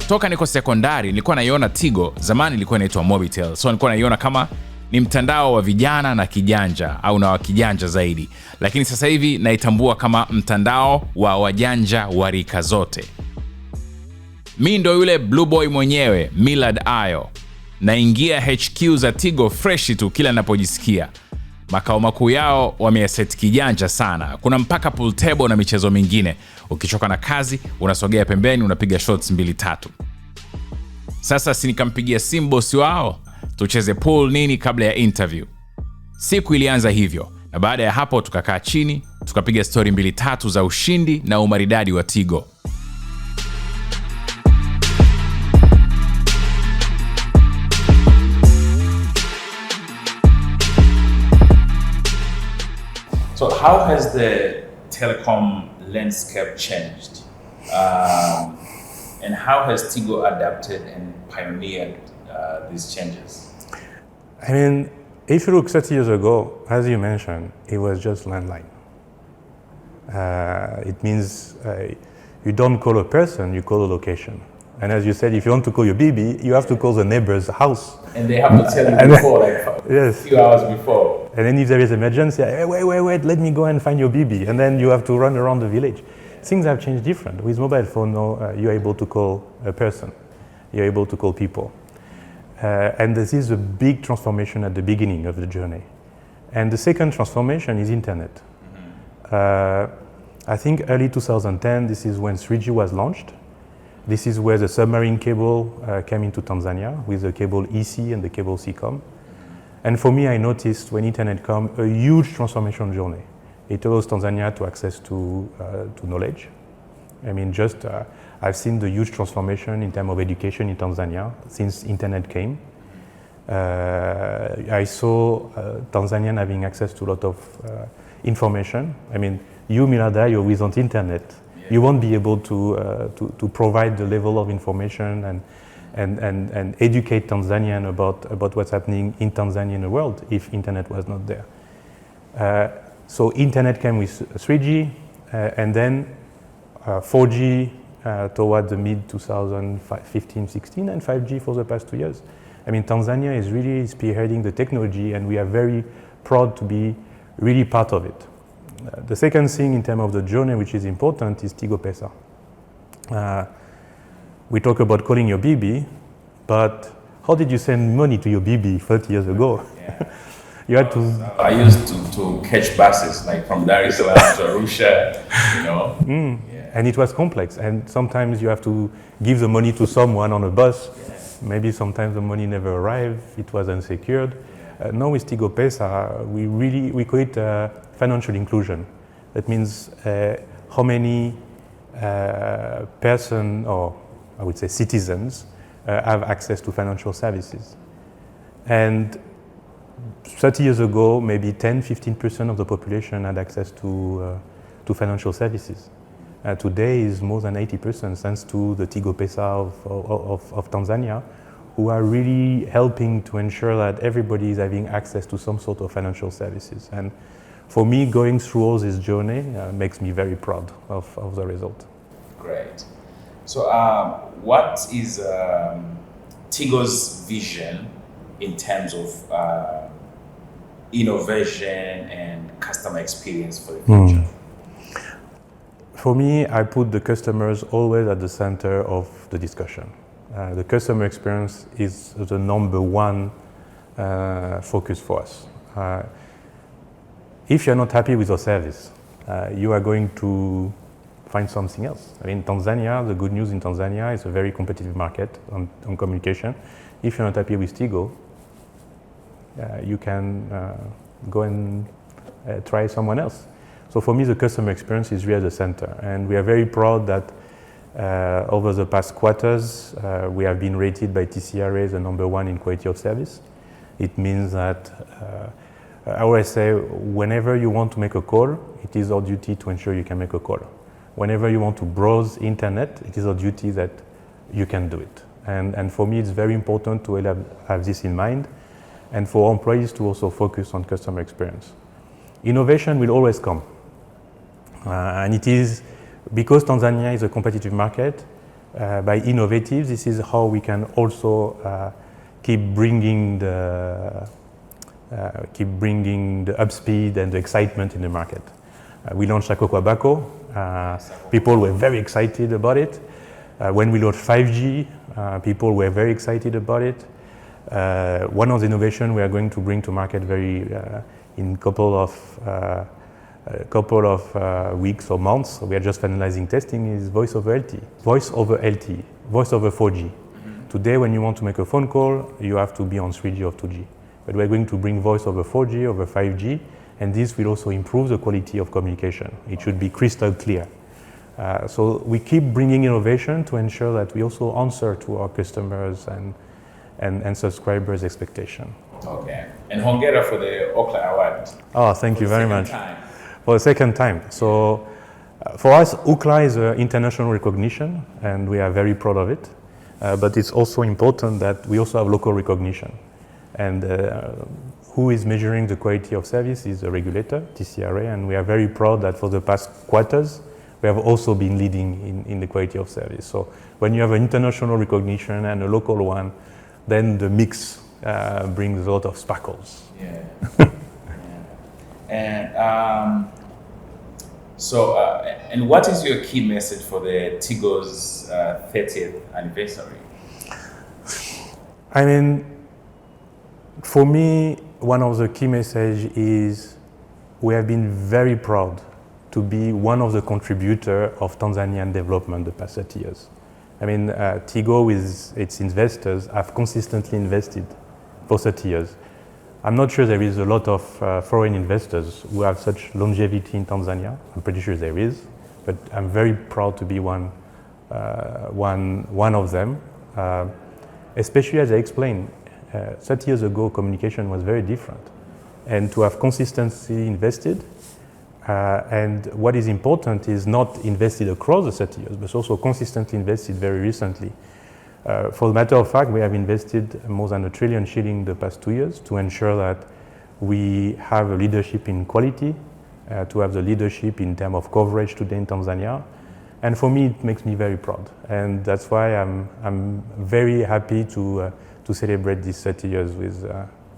Toka niko sekondari nilikuwa naiona Tigo, zamani ilikuwa inaitwa Mobitel. So nilikuwa naiona kama ni mtandao wa vijana na kijanja au na wa kijanja zaidi. Lakini sasa hivi naitambua kama mtandao wa wajanja wa rika zote. Mi ndo yule blue boy mwenyewe, Millard ayo. Naingia HQ za Tigo fresh tu kila napojisikia. Makao makuu yao wameyaset kijanja sana. Kuna mpaka pool table na michezo mingine. Ukichoka na kazi, unasogea pembeni, unapiga shots 2-3. Sasa si nikampigia simu bosi wao, tucheze pool nini kabla ya interview. Siku ilianza hivyo, na baada ya hapo tukakaa chini, tukapiga story 2-3 za ushindi na umaridadi wa Tigo. So how has the telecom landscape changed? And how has Tigo adapted and pioneered these changes? I mean, if you look 30 years ago, as you mentioned, it was just landline. It means you don't call a person, you call a location. And as you said, if you want to call your baby, you have to call the neighbor's house. And they have to tell you before, like yes. a few hours before. And then if there is emergency, hey, wait, let me go and find your baby. And then you have to run around the village. Things have changed different. With mobile phone now, you're able to call a person. You're able to call people. And this is a big transformation at the beginning of the journey. And the second transformation is internet. I think early 2010, this is when 3G was launched. This is where the submarine cable came into Tanzania with the cable EC and the cable CCOM. And for me, I noticed when internet came, a huge transformation journey. It allows Tanzania to access to knowledge. I mean, I've seen the huge transformation in terms of education in Tanzania since internet came. I saw Tanzanian having access to a lot of information. I mean, you, Millard, you're without internet. Yeah. You won't be able to provide the level of information and educate Tanzanian about what's happening in Tanzania and the world if internet was not there. So internet came with 3G and then 4G toward the mid 2015-16 and 5G for the past 2 years. I mean, Tanzania is really spearheading the technology and we are very proud to be really part of it. The second thing in terms of the journey which is important is Tigo Pesa. We talk about calling your BB, but how did you send money to your BB 30 years ago? Yeah. You had to. I used to catch buses like from Dar es Salaam to Arusha, you know. Yeah. And it was complex, and sometimes you have to give the money to someone on a bus. Yeah. Maybe sometimes the money never arrived. It was unsecured. Yeah. Now with Tigo Pesa, we create financial inclusion. That means how many person or I would say citizens have access to financial services. And 30 years ago, maybe 10-15% of the population had access to financial services. Today is more than 80% thanks to the Tigo Pesa of Tanzania, who are really helping to ensure that everybody is having access to some sort of financial services. And for me, going through all this journey makes me very proud of the result. Great. So what is Tigo's vision in terms of innovation and customer experience for the future? For me, I put the customers always at the center of the discussion. The customer experience is the number one focus for us. If you're not happy with your service, you are going to find something else. I mean, Tanzania, the good news in Tanzania is a very competitive market on communication. If you're not happy with Tigo, you can go and try someone else. So for me, the customer experience is really at the center. And we are very proud that over the past quarters, we have been rated by TCRA as the number one in quality of service. It means that I always say, whenever you want to make a call, it is our duty to ensure you can make a call. Whenever you want to browse internet, it is our duty that you can do it. And for me, it's very important to have this in mind, and for employees to also focus on customer experience. Innovation will always come. And it is, because Tanzania is a competitive market, by innovative, this is how we can also keep bringing the upspeed and the excitement in the market. We launched Sakokwa Bako. People were very excited about it. When we launched 5G, people were very excited about it. One of the innovations we are going to bring to market in a couple of weeks or months, we are just finalizing testing, is voice over LTE. Voice over 4G. Today, when you want to make a phone call, you have to be on 3G or 2G. But we're going to bring voice over 4G, over 5G, and this will also improve the quality of communication. It should be crystal clear. So we keep bringing innovation to ensure that we also answer to our customers and subscribers' expectation. Okay. And Hongera for the Ookla Award. Oh, thank you very much. Time. For the second time. So for us, Ookla is an international recognition, and we are very proud of it. But it's also important that we also have local recognition. And who is measuring the quality of service is the regulator, TCRA, and we are very proud that for the past quarters, we have also been leading in the quality of service. So when you have an international recognition and a local one, then the mix brings a lot of sparkles. Yeah. And and what is your key message for the Tigo's 30th anniversary? I mean, for me, one of the key messages is we have been very proud to be one of the contributors of Tanzanian development the past 30 years. I mean, Tigo with its investors have consistently invested for 30 years. I'm not sure there is a lot of foreign investors who have such longevity in Tanzania. I'm pretty sure there is, but I'm very proud to be one of them. Especially as I explained, 30 years ago, communication was very different. And to have consistently invested, and what is important is not invested across the 30 years, but also consistently invested very recently. For the matter of fact, we have invested more than 1 trillion shilling the past 2 years to ensure that we have a leadership in quality, to have the leadership in terms of coverage today in Tanzania. And for me, it makes me very proud. And that's why I'm very happy to celebrate these 30 years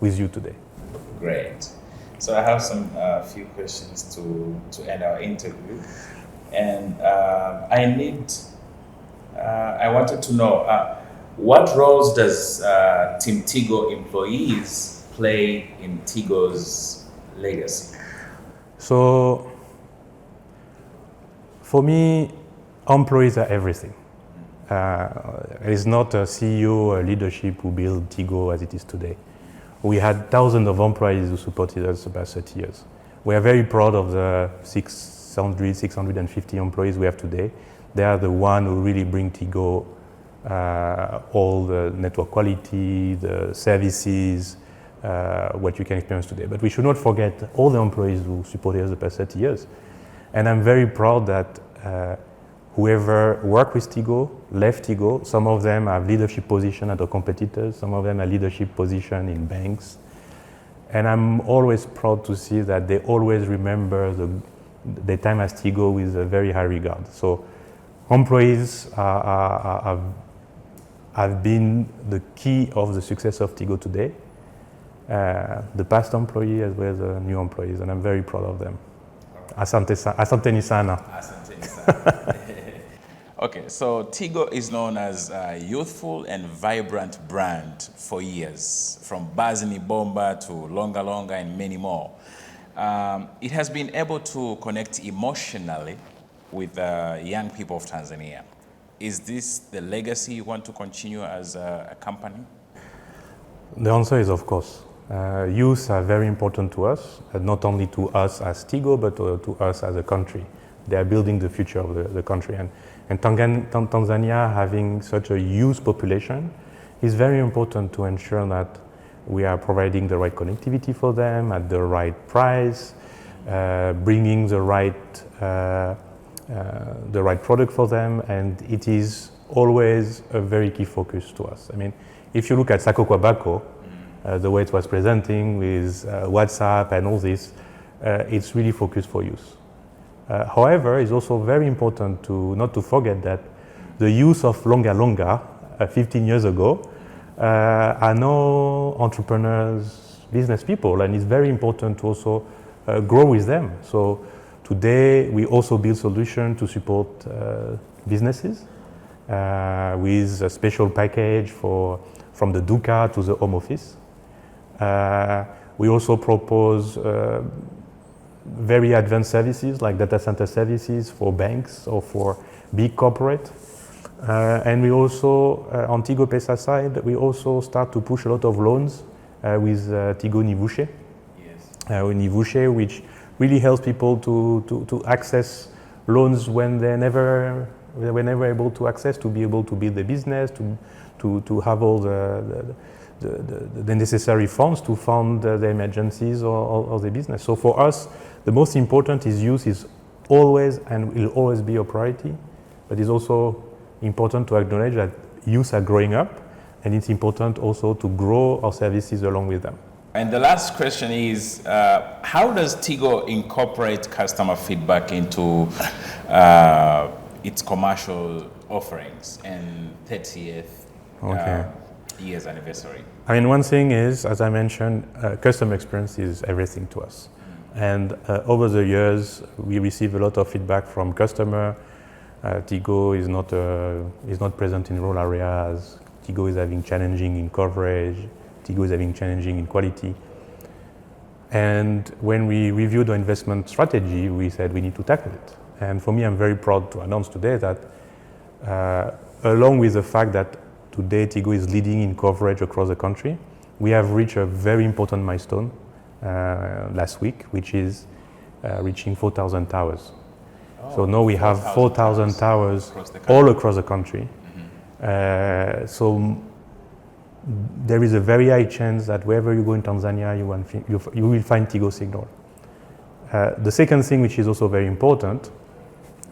with you today. Great. So I have some few questions to end our interview. And I wanted to know, what roles does Team Tigo employees play in Tigo's legacy? So, for me, employees are everything. It's not a CEO or leadership who built Tigo as it is today. We had thousands of employees who supported us the past 30 years. We are very proud of the 650 employees we have today. They are the ones who really bring Tigo all the network quality, the services, what you can experience today. But we should not forget all the employees who supported us the past 30 years. And I'm very proud that whoever worked with Tigo, left Tigo, some of them have leadership position at our competitors, some of them have leadership position in banks. And I'm always proud to see that they always remember the time as Tigo with a very high regard. So employees have been the key of the success of Tigo today. The past employee as well as the new employees, and I'm very proud of them. Asante sana. Asante sana. Okay, so Tigo is known as a youthful and vibrant brand for years, from Bazni Bomba to Longa Longa and many more. It has been able to connect emotionally with the young people of Tanzania. Is this the legacy you want to continue as a company? The answer is of course. Youth are very important to us, not only to us as Tigo, but to us as a country. They are building the future of the country. And Tanzania having such a youth population is very important to ensure that we are providing the right connectivity for them at the right price, bringing the right product for them, and it is always a very key focus to us. I mean, if you look at Sakokwa Bako, the way it was presenting with WhatsApp and all this, it's really focused for youth. However, it's also very important not to forget that the use of Longa Longa 15 years ago are now entrepreneurs, business people, and it's very important to also grow with them. So today we also build solutions to support businesses with a special package from the Duca to the home office. We also propose very advanced services like data center services for banks or for big corporate. And we also, on Tigo Pesa side, we also start to push a lot of loans with Tigo Nivouché. Yes. Nivouché, which really helps people to access loans when they were never able to access, to be able to build the business, to have all the necessary funds to fund the emergencies or the business. So for us, the most important is use is always and will always be a priority, but it's also important to acknowledge that youth are growing up, and it's important also to grow our services along with them. And the last question is, how does Tigo incorporate customer feedback into its commercial offerings and 30th year's anniversary? I mean, one thing is, as I mentioned, customer experience is everything to us. And over the years, we receive a lot of feedback from customers. Tigo is not present in rural areas. Tigo is having challenging in coverage. Tigo is having challenging in quality. And when we reviewed our investment strategy, we said we need to tackle it. And for me, I'm very proud to announce today that along with the fact that today Tigo is leading in coverage across the country, we have reached a very important milestone last week, which is reaching 4,000 towers. So now we have 4,000 towers all across the country. Mm-hmm. So there is a very high chance that wherever you go in Tanzania, you will find Tigo signal. The second thing, which is also very important,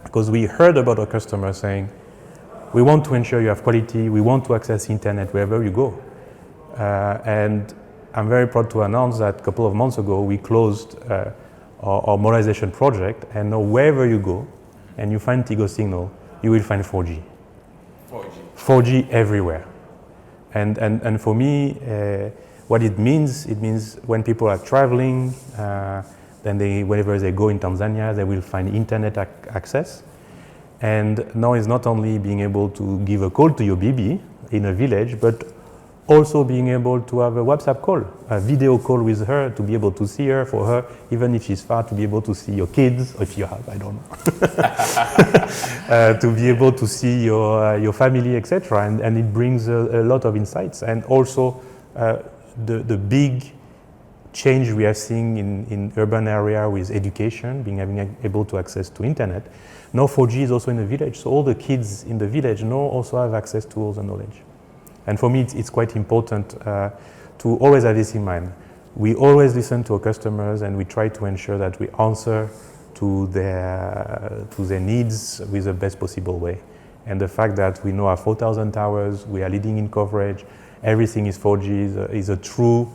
because we heard about our customers saying, we want to ensure you have quality, we want to access internet wherever you go. And I'm very proud to announce that a couple of months ago, we closed our modernization project, and now wherever you go and you find Tigo signal, you will find 4G. 4G everywhere. And for me, what it means when people are traveling, then whenever they go in Tanzania, they will find internet access. And now it's not only being able to give a call to your baby in a village, but also being able to have a WhatsApp call, a video call with her, to be able to see her, for her, even if she's far, to be able to see your kids, or if you have, I don't know, to be able to see your family, etc. And it brings a lot of insights. And also the big change we are seeing in urban area with education, being able to access to internet. Now 4G is also in the village, so all the kids in the village now also have access to all the knowledge. And for me, it's quite important to always have this in mind. We always listen to our customers, and we try to ensure that we answer to their needs with the best possible way. And the fact that we now have 4,000 towers, we are leading in coverage, everything is 4G is a true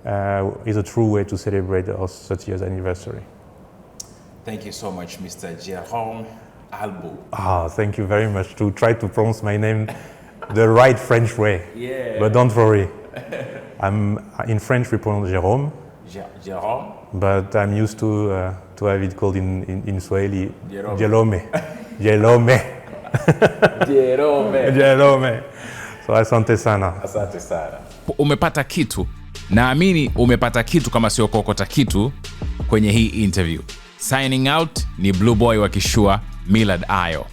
way to celebrate our 30th anniversary. Thank you so much, Mr. Jérôme Albo. Thank you very much. To try to pronounce my name the right French way. Yeah. But don't worry. In French we pronounce Jérôme. Jérôme. But I'm used to have it called in Swahili Jérôme. Jérôme. So asante sana. Asante sana. Umepata kitu. Naamini umepata kitu kama sio kokota kitu kwenye hii interview. Signing out ni Blue Boy wa Kishua, Millard Ayo.